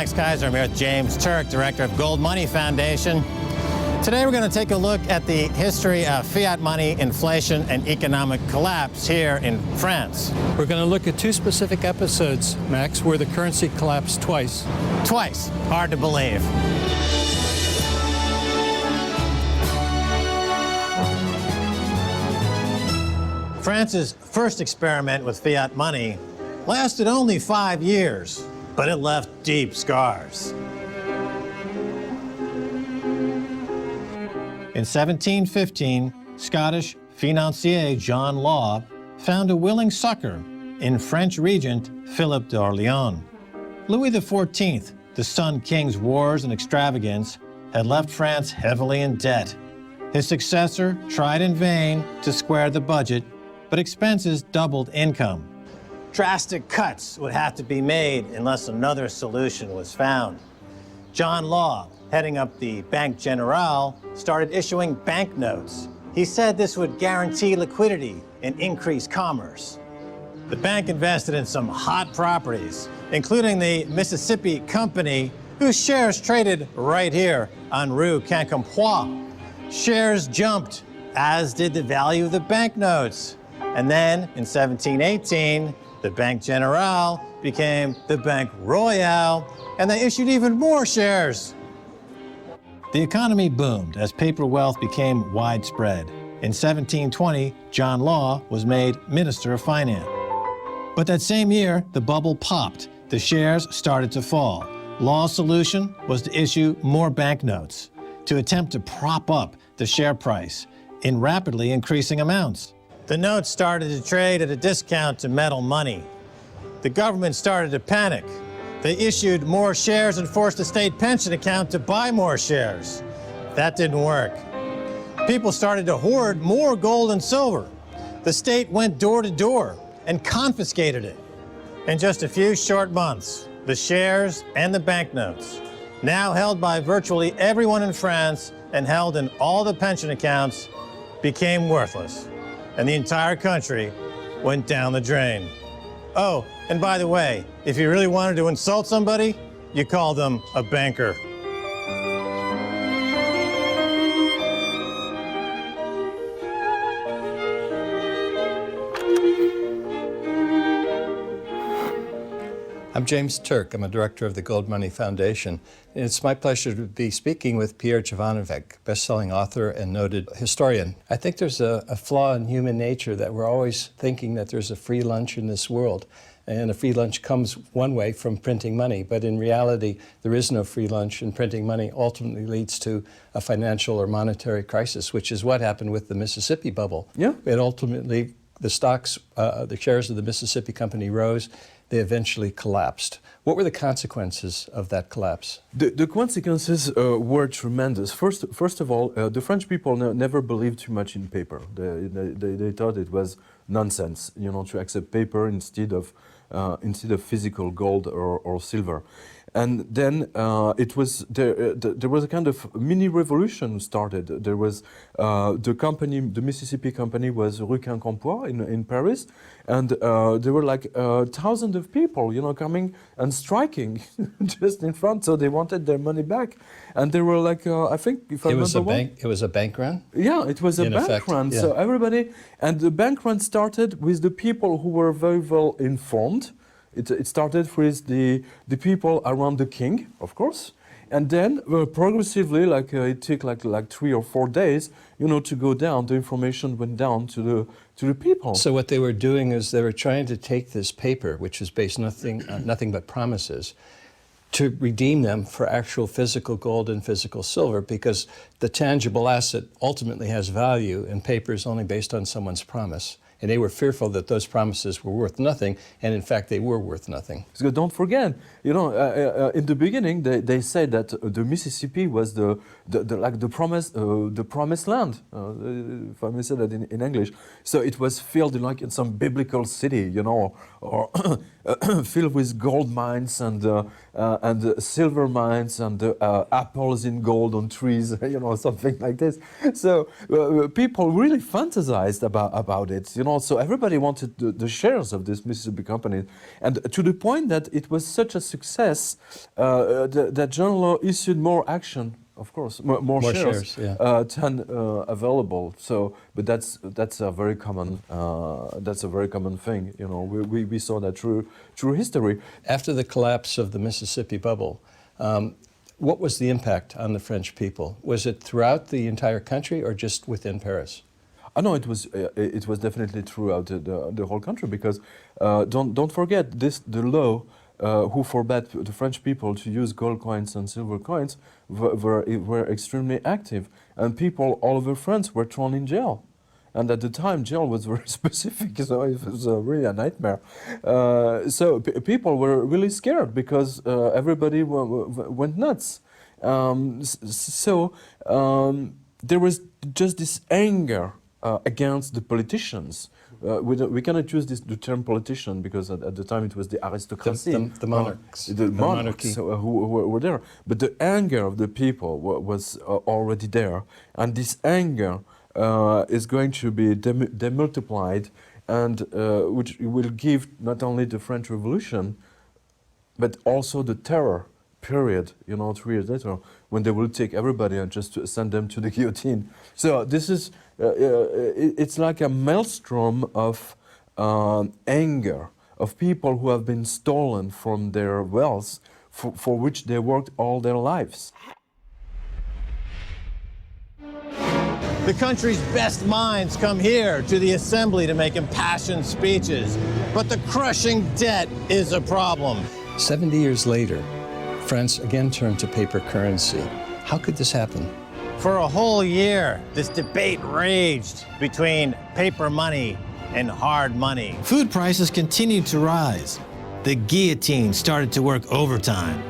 Max Kaiser. I'm here with James Turk, Director of Gold Money Foundation. Today we're going to take a look at the history of fiat money, inflation, and economic collapse here in France. We're going to look at two specific episodes, Max, where the currency collapsed twice. Twice. Hard to believe. France's first experiment with fiat money lasted only 5 years, but it left deep scars. In 1715, Scottish financier John Law found a willing succor in French regent Philip d'Orléans. Louis XIV, the Sun King's wars and extravagance, had left France heavily in debt. His successor tried in vain to square the budget, but expenses doubled income. Drastic cuts would have to be made unless another solution was found. John Law, heading up the Banque Générale, started issuing banknotes. He said this would guarantee liquidity and increase commerce. The bank invested in some hot properties, including the Mississippi Company, whose shares traded right here on Rue Quincampoix. Shares jumped, as did the value of the banknotes. And then, in 1718, the Banque Générale became the Banque Royale, and they issued even more shares. The economy boomed as paper wealth became widespread. In 1720, John Law was made Minister of Finance. But that same year, the bubble popped. The shares started to fall. Law's solution was to issue more banknotes to attempt to prop up the share price in rapidly increasing amounts. The notes started to trade at a discount to metal money. The government started to panic. They issued more shares and forced the state pension account to buy more shares. That didn't work. People started to hoard more gold and silver. The state went door to door and confiscated it. In just a few short months, the shares and the banknotes, now held by virtually everyone in France and held in all the pension accounts, became worthless. And the entire country went down the drain. Oh, and by the way, if you really wanted to insult somebody, you called them a banker. I'm James Turk. I'm a director of the Gold Money Foundation. And it's my pleasure to be speaking with Pierre Jovanovic, best-selling author and noted historian. I think there's a flaw in human nature that we're always thinking that there's a free lunch in this world. And a free lunch comes one way from printing money. But in reality, there is no free lunch, and printing money ultimately leads to a financial or monetary crisis, which is what happened with the Mississippi bubble. Yeah. It ultimately, the stocks, the shares of the Mississippi Company rose. They eventually collapsed. What were the consequences of that collapse? The consequences were tremendous. First of all, the French people never believed too much in paper. They thought it was nonsense, to accept paper instead of physical gold or silver. And then there was a kind of mini revolution started. There was the Mississippi Company was Rue Quincampoix in Paris, and there were like thousands of people, coming and striking just in front. So they wanted their money back, and they were like, I think if I remember it was a bank run. Yeah, it was a bank run. Yeah. So everybody, and the bank run started with the people who were very well informed. It started with the people around the king, of course, and then progressively, it took like 3 or 4 days, to go down. The information went down to the people. So what they were doing is they were trying to take this paper, which is based on nothing but promises, to redeem them for actual physical gold and physical silver, because the tangible asset ultimately has value, and paper is only based on someone's promise. And they were fearful that those promises were worth nothing, and in fact, they were worth nothing. So don't forget, in the beginning, they said that the Mississippi was the promised land, if I may say that in English. So it was filled in some biblical city, or filled with gold mines and silver mines and apples in gold on trees, something like this. So people really fantasized about it, know, so everybody wanted the shares of this Mississippi company, and to the point that it was such a success that John Law issued more action, of course, more shares yeah. than available. So, but that's a very common thing. You know, we saw that through history. After the collapse of the Mississippi bubble, what was the impact on the French people? Was it throughout the entire country or just within Paris? No, it was definitely throughout the whole country, because don't forget the law who forbade the French people to use gold coins and silver coins were extremely active, and people all over France were thrown in jail. And at the time, jail was very specific, so it was really a nightmare. So people were really scared because everybody went nuts. There was just this anger against the politicians. We cannot use the term politician because at the time it was the aristocracy. The monarchs. The monarchs who were there. But the anger of the people was already there. And this anger is going to be demultiplied, and which will give not only the French Revolution, but also the terror period, you know, 3 years later, when they will take everybody and just send them to the guillotine. So this is, it's like a maelstrom of anger, of people who have been stolen from their wealth, for which they worked all their lives. The country's best minds come here to the assembly to make impassioned speeches, but the crushing debt is a problem. 70 years later, France again turned to paper currency. How could this happen? For a whole year, this debate raged between paper money and hard money. Food prices continued to rise. The guillotine started to work overtime.